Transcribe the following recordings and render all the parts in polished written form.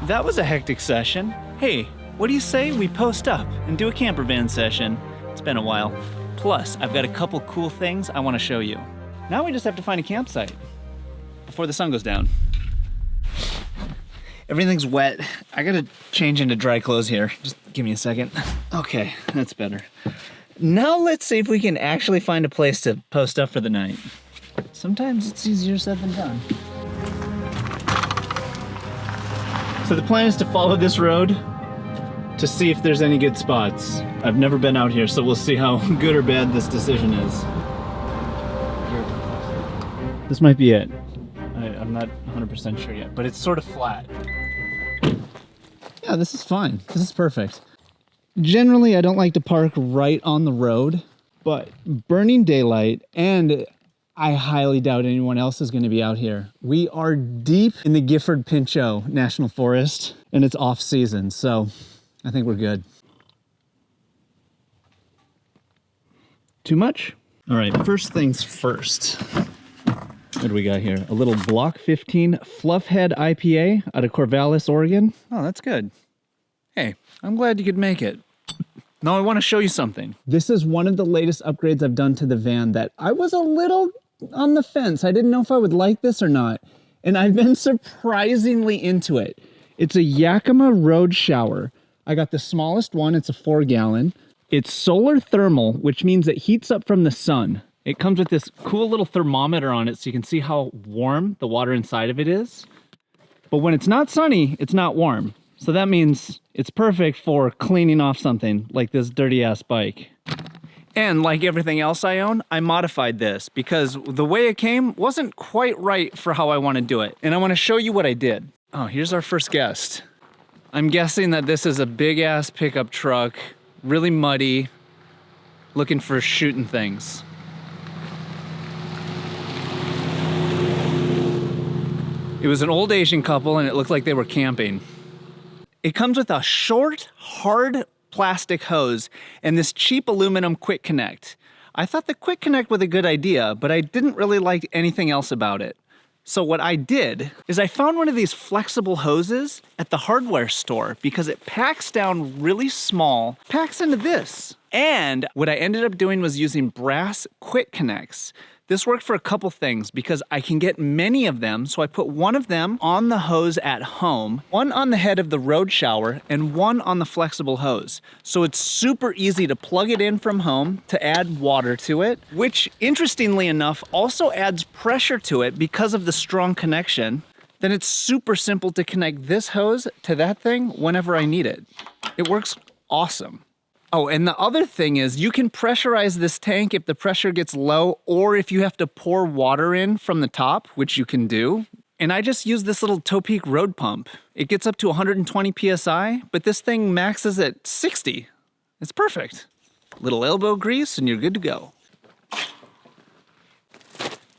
That was a hectic session. Hey, what do you say we post up and do a camper van session? It's been a while. Plus, I've got a couple cool things I want to show you. Now we just have to find a campsite before the sun goes down. Everything's wet. I gotta change into dry clothes here. Just give me a second. Okay, that's better. Now let's see if we can actually find a place to post up for the night. Sometimes it's easier said than done. So the plan is to follow this road to see if there's any good spots. I've never been out here, so we'll see how good or bad this decision is. This might be it. I'm not 100% sure yet, but it's sort of flat. Yeah, this is fine. This is perfect. Generally, I don't like to park right on the road, but burning daylight, and I highly doubt anyone else is going to be out here. We are deep in the Gifford Pinchot National Forest, and it's off season, so I think we're good. Too much? All right, first things first. What do we got here? A little Block 15 Fluffhead IPA out of Corvallis, Oregon. Oh, that's good. Hey, I'm glad you could make it. Now I want to show you something. This is one of the latest upgrades I've done to the van that I was a little on the fence. I didn't know if I would like this or not, and I've been surprisingly into it. It's a Yakima Road Shower. I got the smallest one. It's a 4-gallon. It's solar thermal, which means it heats up from the sun. It comes with this cool little thermometer on it so you can see how warm the water inside of it is. But when it's not sunny, it's not warm. So that means it's perfect for cleaning off something like this dirty ass bike. And like everything else I own, I modified this because the way it came wasn't quite right for how I want to do it. And I want to show you what I did. Oh, here's our first guest. I'm guessing that this is a big ass pickup truck, really muddy, looking for shooting things. It was an old Asian couple and it looked like they were camping. It comes with a short, hard plastic hose and this cheap aluminum quick connect. I thought the quick connect was a good idea, but I didn't really like anything else about it. So what I did is I found one of these flexible hoses at the hardware store because it packs down really small, packs into this. And what I ended up doing was using brass quick connects. This worked for a couple things because I can get many of them, so I put one of them on the hose at home, one on the head of the road shower, and one on the flexible hose. So it's super easy to plug it in from home to add water to it, which interestingly enough also adds pressure to it because of the strong connection. Then it's super simple to connect this hose to that thing whenever I need it. It works awesome. Oh, and the other thing is you can pressurize this tank if the pressure gets low or if you have to pour water in from the top, which you can do. And I just use this little Topeak road pump. It gets up to 120 PSI, but this thing maxes at 60. It's perfect. Little elbow grease and you're good to go.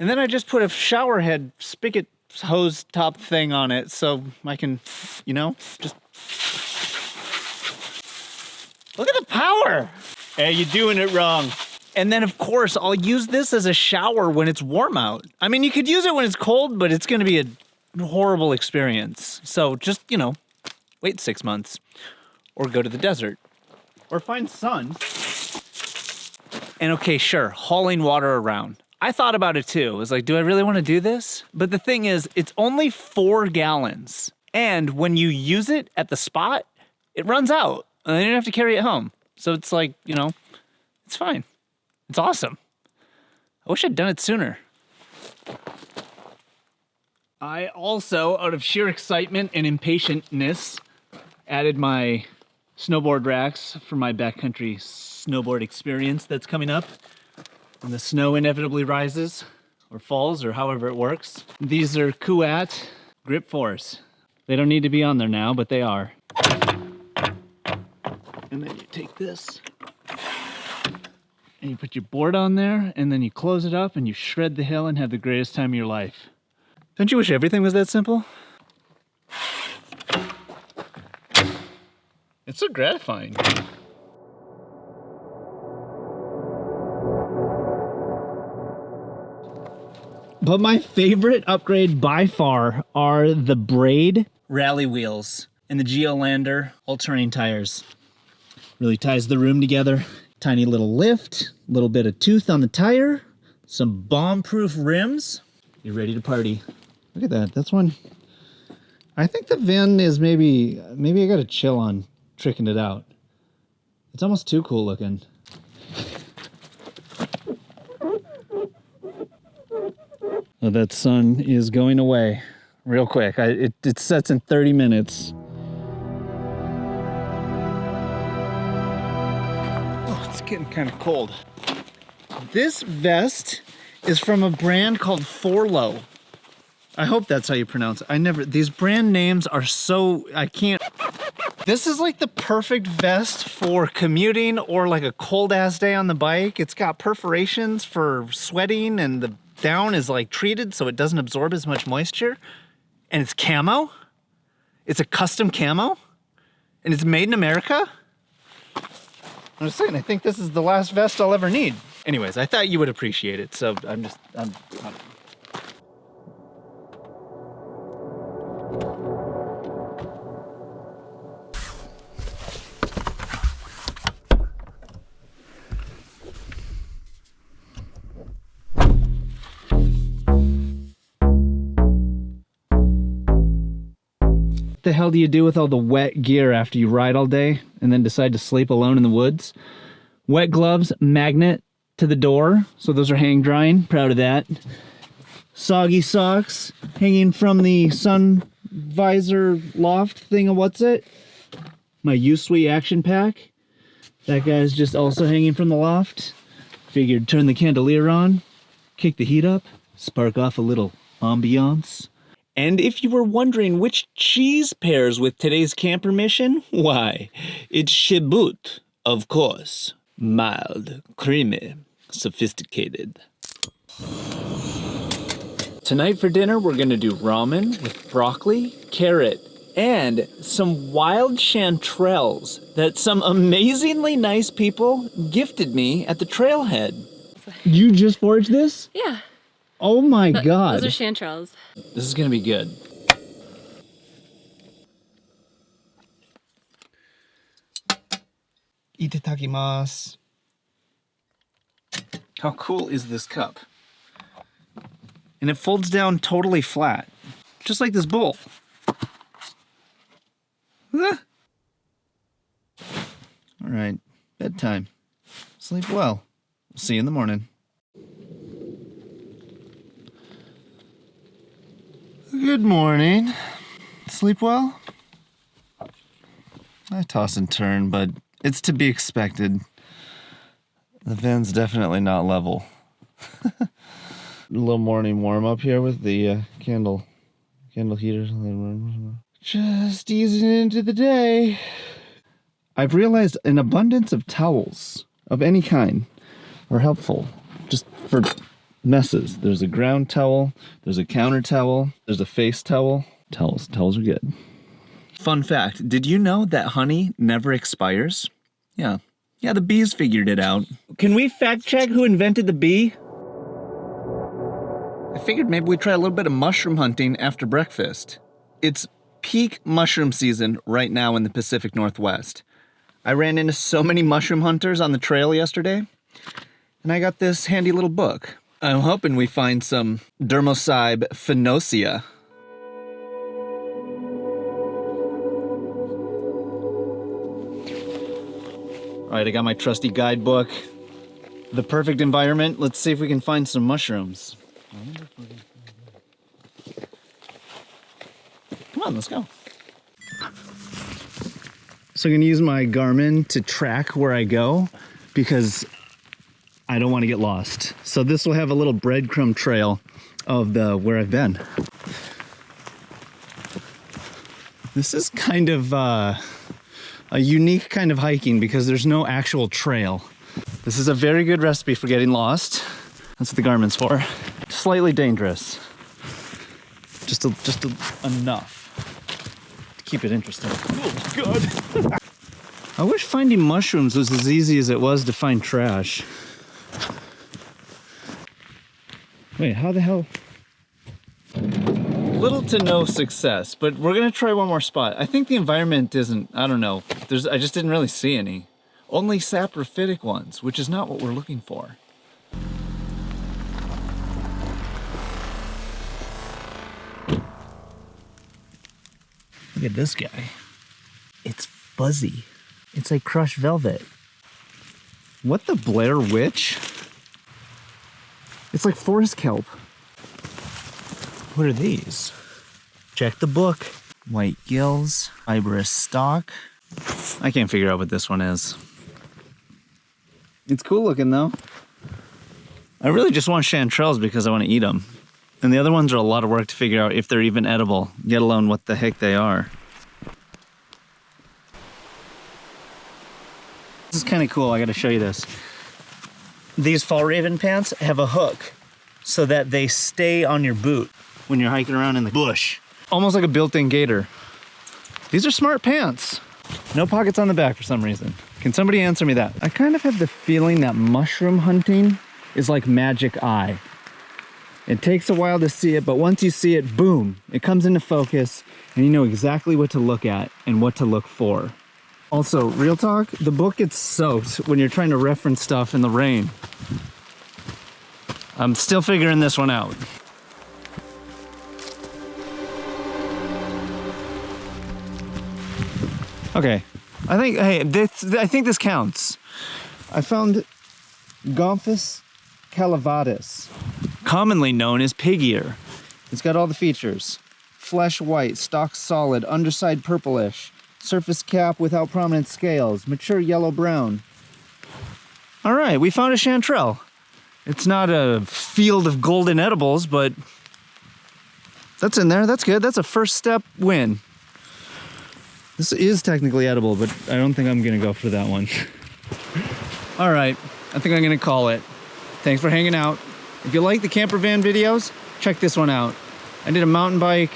And then I just put a shower head spigot hose top thing on it so I can, you know, just... Look at the power! Hey, you're doing it wrong. And then, of course, I'll use this as a shower when it's warm out. I mean, you could use it when it's cold, but it's gonna be a horrible experience. So just, you know, wait 6 months. Or go to the desert. Or find sun. And okay, sure, hauling water around. I thought about it too. I was like, do I really want to do this? But the thing is, it's only 4 gallons. And when you use it at the spot, it runs out. And then you don't have to carry it home. So it's like, you know, it's fine. It's awesome. I wish I'd done it sooner. I also, out of sheer excitement and impatientness, added my snowboard racks for my backcountry snowboard experience that's coming up. When the snow inevitably rises, or falls, or however it works. These are Kuat Grip 4s. They don't need to be on there now, but they are. And then you take this, and you put your board on there, and then you close it up, and you shred the hill and have the greatest time of your life. Don't you wish everything was that simple? It's so gratifying. But my favorite upgrade by far are the braid rally wheels, and the Geolander all-terrain tires. Really ties the room together. Tiny little lift, a little bit of tooth on the tire, some bomb-proof rims. You're ready to party. Look at that, that's one. I think the VIN is maybe I gotta chill on tricking it out. It's almost too cool looking. Oh, that sun is going away real quick. It sets in 30 minutes. Oh, it's getting kind of cold. This vest is from a brand called Forlow. I hope that's how you pronounce it. These brand names are so, I can't. This is like the perfect vest for commuting or like a cold ass day on the bike. It's got perforations for sweating and the down is like treated so it doesn't absorb as much moisture. And it's camo. It's a custom camo. And it's made in America. I'm just saying, I think this is the last vest I'll ever need. Anyways, I thought you would appreciate it, so I'm What the hell do you do with all the wet gear after you ride all day and then decide to sleep alone in the woods? Wet gloves, magnet to the door, so those are hang drying, proud of that. Soggy socks hanging from the sun visor loft thing of what's it? My U-Sweet action pack. That guy's just also hanging from the loft. Figured turn the chandelier on, kick the heat up, spark off a little ambiance. And if you were wondering which cheese pairs with today's camper mission, why, it's Chibut, of course. Mild, creamy, sophisticated. Tonight for dinner, we're gonna do ramen with broccoli, carrot, and some wild chanterelles that some amazingly nice people gifted me at the trailhead. You just foraged this? Yeah. Oh my God. Those are chanterelles. This is gonna be good. Itadakimasu. How cool is this cup? And it folds down totally flat, just like this bowl. Ah. All right, bedtime. Sleep well. We'll see you in the morning. Good morning. Sleep well? I toss and turn, but it's to be expected. The van's definitely not level. A little morning warm up here with the candle heaters. Just easing into the day. I've realized an abundance of towels of any kind are helpful just for messes. There's a ground towel, there's a counter towel, there's a face towel. Towels are good. Fun fact, did you know that honey never expires? Yeah, the bees figured it out. Can we fact check who invented the bee? I figured maybe we'd try a little bit of mushroom hunting after breakfast. It's peak mushroom season right now in the Pacific Northwest. I ran into so many mushroom hunters on the trail yesterday, and I got this handy little book. I'm hoping we find some Dermocybe phaenosea. All right, I got my trusty guidebook. The perfect environment. Let's see if we can find some mushrooms. Come on, let's go. So I'm gonna use my Garmin to track where I go because I don't want to get lost. So this will have a little breadcrumb trail of where I've been. This is kind of a unique kind of hiking because there's no actual trail. This is a very good recipe for getting lost. That's what the Garmin's for. Slightly dangerous. Just enough to keep it interesting. Oh, God. I wish finding mushrooms was as easy as it was to find trash. Wait, how the hell? Little to no success, but we're gonna try one more spot. I think the environment isn't, I don't know. I just didn't really see any. Only saprophytic ones, which is not what we're looking for. Look at this guy. It's fuzzy. It's like crushed velvet. What the Blair Witch? It's like forest kelp. What are these? Check the book. White gills, fibrous stalk. I can't figure out what this one is. It's cool looking though. I really just want chanterelles because I want to eat them. And the other ones are a lot of work to figure out if they're even edible, let alone what the heck they are. This is kind of cool, I gotta show you this. These fall raven pants have a hook so that they stay on your boot when you're hiking around in the bush. Almost like a built-in gator. These are smart pants. No pockets on the back for some reason. Can somebody answer me that? I kind of have the feeling that mushroom hunting is like magic eye. It takes a while to see it, but once you see it, boom, it comes into focus and you know exactly what to look at and what to look for. Also, real talk, the book gets soaked when you're trying to reference stuff in the rain. I'm still figuring this one out. Okay, I think this counts. I found Gomphus calavatus, commonly known as pig ear. It's got all the features. Flesh white, stalk solid, underside purplish, surface cap without prominent scales, mature yellow-brown. All right, we found a chanterelle. It's not a field of golden edibles, but that's in there, that's good. That's a first step win. This is technically edible, but I don't think I'm gonna go for that one. All right, I think I'm gonna call it. Thanks for hanging out. If you like the camper van videos, check this one out. I did a mountain bike,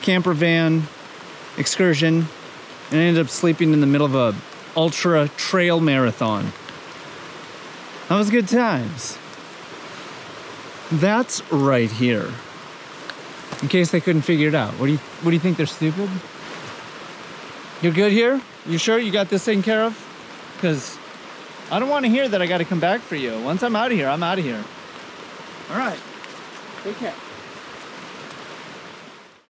camper van excursion, and I ended up sleeping in the middle of a ultra trail marathon. That was good times. That's right here. In case they couldn't figure it out. What do you think, they're stupid? You're good here? You sure you got this taken care of? Because I don't want to hear that I got to come back for you. Once I'm out of here, I'm out of here. All right. Take care.